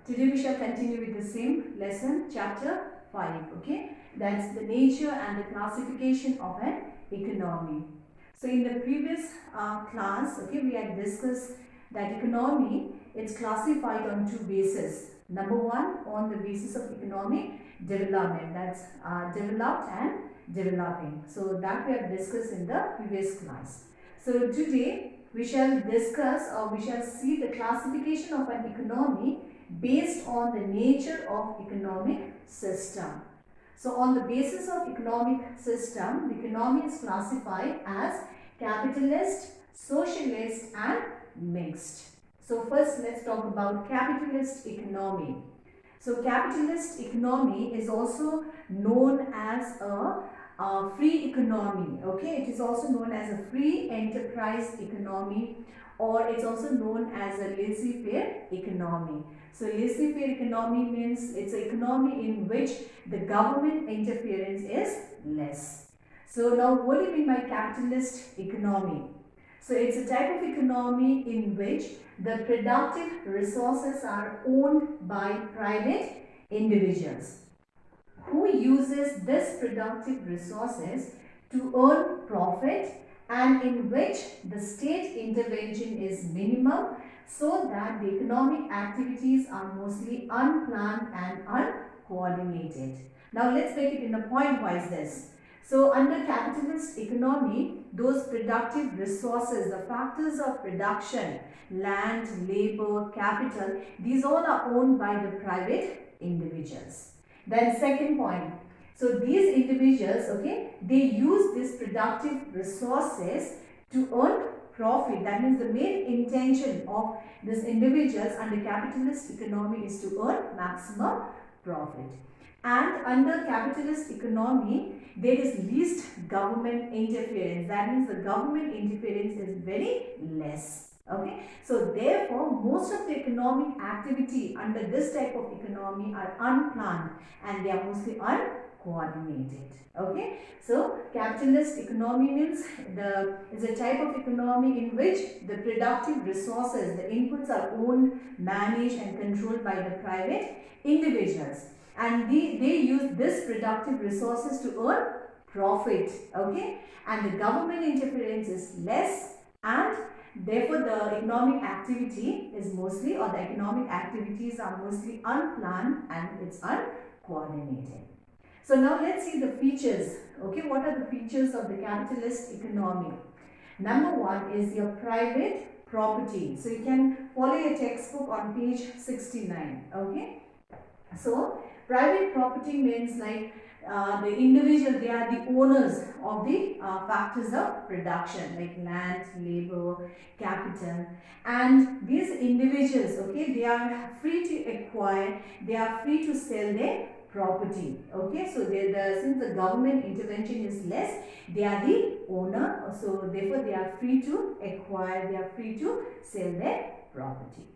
Today we shall continue with the same lesson, chapter 5, okay? That's the nature and the classification of an economy. So in the previous class, okay, we had discussed that economy is classified on two bases. Number one, on the basis of economic development, that's developed and developing. So that we have discussed in the previous class. So today we shall discuss, or we shall see the classification of an economy based on the nature of economic system. So on the basis of economic system, the economy is classified as capitalist, socialist and mixed. So first let's talk about capitalist economy. So capitalist economy is also known as a free economy, okay? It is also known as a free enterprise economy, or it's also known as a laissez-faire economy. So laissez-faire economy means it's an economy in which the government interference is less. So now what do you mean by capitalist economy? So it's a type of economy in which the productive resources are owned by private individuals who uses this productive resources to earn profit, and in which the state intervention is minimal, so that the economic activities are mostly unplanned and uncoordinated. Now let's make it in a point-wise this. So under capitalist economy, those productive resources, the factors of production, land, labor, capital, these all are owned by the private individuals. Then second point, so these individuals, okay, they use these productive resources to earn profit. That means the main intention of these individuals under capitalist economy is to earn maximum profit. And under capitalist economy, there is least government interference. That means the government interference is very less. Okay, so therefore most of the economic activity under this type of economy are unplanned and they are mostly uncoordinated. Okay, so capitalist economy means is a type of economy in which the productive resources, the inputs are owned, managed and controlled by the private individuals, and they use this productive resources to earn profit. Okay, and the government interference is less, and therefore the economic activity is mostly, or the economic activities are mostly unplanned and it's uncoordinated. So now let's see the features. Okay, what are the features of the capitalist economy? Number one is your private property. So you can follow your textbook on page 69. Okay, so private property means like the individual, they are the owners of the factors of production like land, labor, capital, and these individuals, okay, they are free to acquire, they are free to sell their property. Okay, so since the government intervention is less, they are the owner, so therefore they are free to acquire, they are free to sell their property.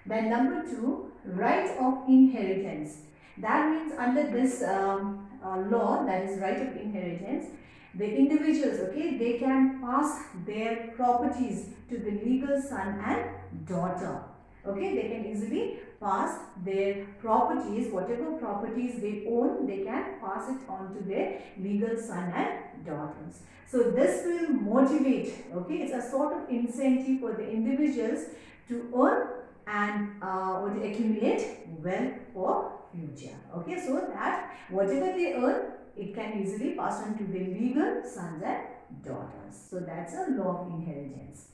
Then number two, right of inheritance. That means under this law, that is right of inheritance, the individuals, okay, they can pass their properties to the legal son and daughter. Okay, they can easily pass their properties, whatever properties they own, they can pass it on to their legal son and daughters. So this will motivate, okay, it's a sort of incentive for the individuals to earn and to accumulate wealth for future. Okay, so that whatever they earn, it can easily pass on to their legal sons and daughters. So that's a law of inheritance.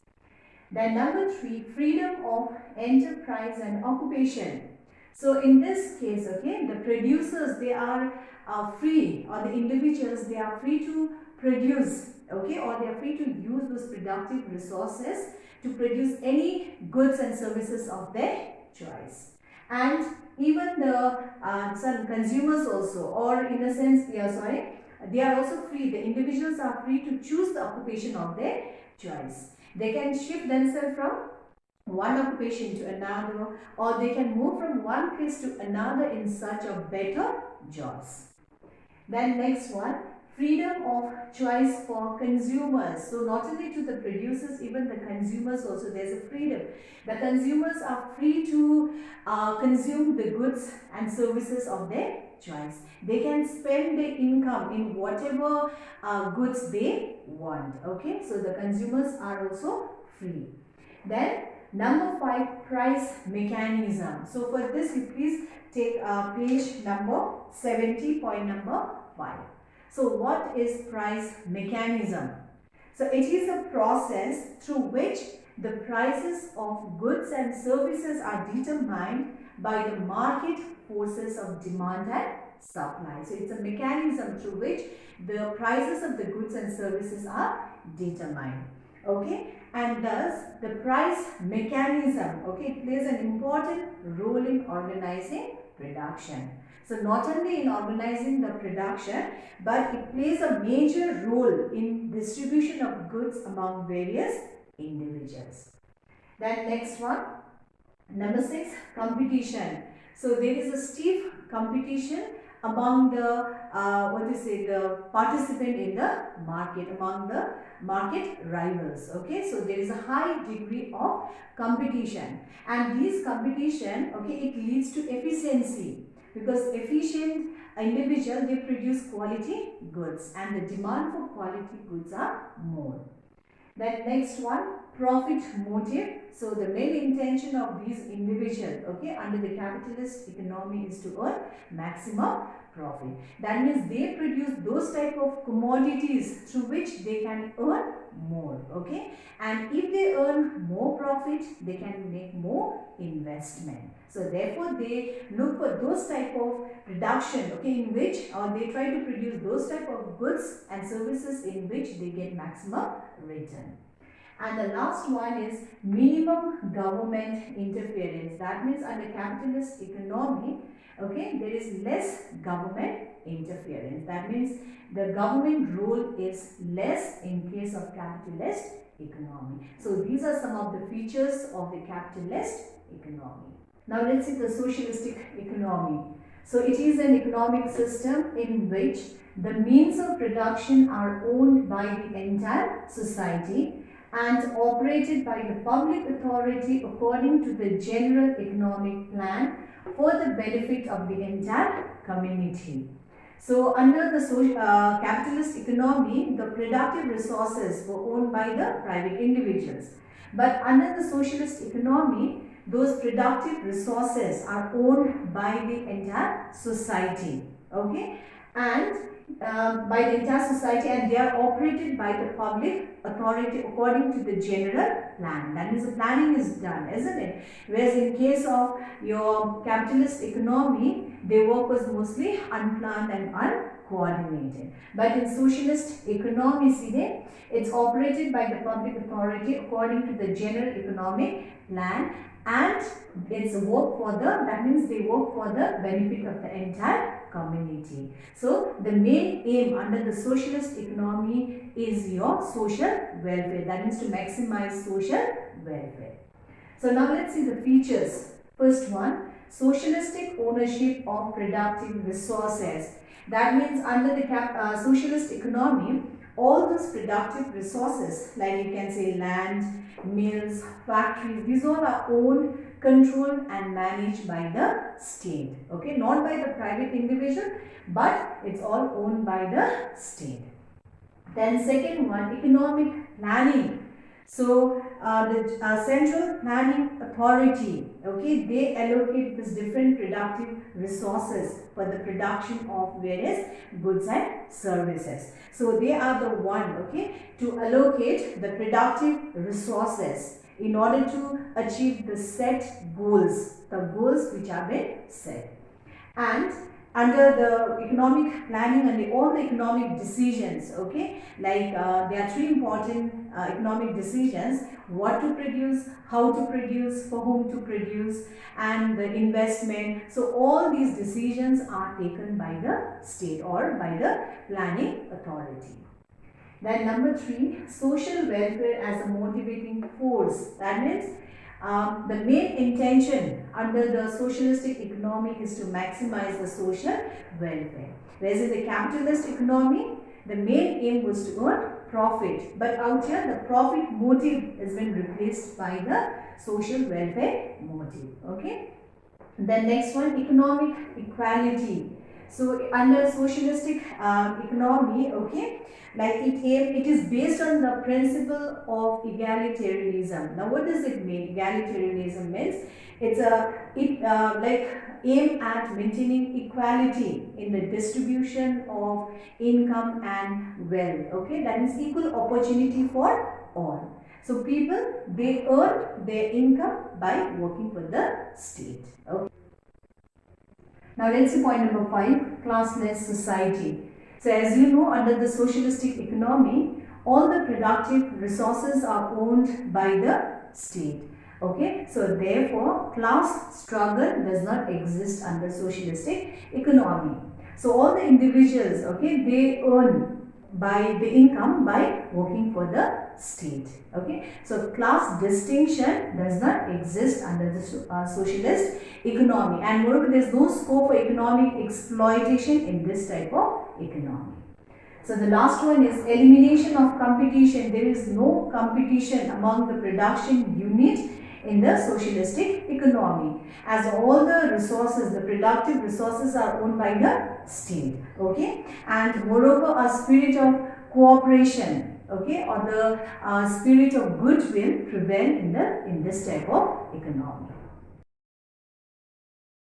Then number three, freedom of enterprise and occupation. So in this case, okay, the producers, they are free, or the individuals, they are free to produce, okay, or they are free to use those productive resources to produce any goods and services of their choice. And even the some consumers also, or in a sense, they are also free. The individuals are free to choose the occupation of their choice. They can shift themselves from one occupation to another, or they can move from one place to another in search of better jobs. Then next one, freedom of choice for consumers. So not only to the producers, even the consumers also, there's a freedom. The consumers are free to consume the goods and services of their choice. They can spend their income in whatever goods they want. Okay, so the consumers are also free. Then number 5, price mechanism. So for this, you please take page number 70, point number 5. So what is price mechanism? So it is a process through which the prices of goods and services are determined by the market forces of demand and supply. So it's a mechanism through which the prices of the goods and services are determined. Okay, and thus the price mechanism, okay, plays an important role in organizing production. So not only in organizing the production, but it plays a major role in distribution of goods among various individuals. Then next one, number 6, competition. So there is a stiff competition among the the participant in the market, among the market rivals. Okay, so there is a high degree of competition, and this competition, okay, it leads to efficiency, because efficient individual, they produce quality goods and the demand for quality goods are more. Then next one, profit motive. So the main intention of these individuals, okay, under the capitalist economy is to earn maximum profit. That means they produce those type of commodities through which they can earn more, okay, and if they earn more profit, they can make more investment. So therefore they look for those type of production, okay, in which they try to produce those type of goods and services in which they get maximum return. And the last one is minimum government interference. That means under capitalist economy, okay, there is less government interference. That means the government role is less in case of capitalist economy. So these are some of the features of the capitalist economy. Now let's see the socialistic economy. So it is an economic system in which the means of production are owned by the entire society and operated by the public authority according to the general economic plan for the benefit of the entire community. So under the capitalist economy, the productive resources were owned by the private individuals. But under the socialist economy, those productive resources are owned by the entire society, okay, and by the entire society, and they are operated by the public authority according to the general plan. That means the planning is done, isn't it? Whereas in case of your capitalist economy, their work was mostly unplanned and uncoordinated. But in socialist economy, see there, it's operated by the public authority according to the general economic plan, and it's work for the, that means they work for the benefit of the entire community. So the main aim under the socialist economy is your social welfare. That means to maximize social welfare. So now let's see the features. First one, socialistic ownership of productive resources. That means under the socialist economy, all those productive resources, like you can say land, mills, factories, these all are owned, controlled and managed by the state. Okay, not by the private individual, but it's all owned by the state. Then second one, economic planning. So the central planning authority, okay, they allocate these different productive resources for the production of various goods and services. So they are the one, okay, to allocate the productive resources in order to achieve the set goals, the goals which have been set. And under the economic planning and all the economic decisions, okay, like there are three important economic decisions: what to produce, how to produce, for whom to produce, and the investment. So all these decisions are taken by the state or by the planning authority. Then number 3, social welfare as a motivating force. That means the main intention under the socialistic economy is to maximize the social welfare. Whereas in the capitalist economy, the main aim was to earn profit, but out here the profit motive has been replaced by the social welfare motive. Okay. Then next one, economic equality. So under socialistic economy, okay, like it is based on the principle of egalitarianism. Now what does it mean? Egalitarianism means it's like aim at maintaining equality in the distribution of income and wealth. Okay, that is equal opportunity for all. So people, they earn their income by working for the state. Okay. Now let's see point number 5, classless society. So as you know, under the socialistic economy, all the productive resources are owned by the state. Okay, so therefore class struggle does not exist under socialistic economy. So all the individuals, okay, they earn by the income by working for the state. Okay, so class distinction does not exist under the socialist economy, and moreover there is no scope for economic exploitation in this type of economy. So the last one is elimination of competition. There is no competition among the production unit in the socialistic economy, as all the resources, the productive resources, are owned by the state. Okay, and moreover a spirit of cooperation, okay, or the spirit of goodwill prevail in this type of economy.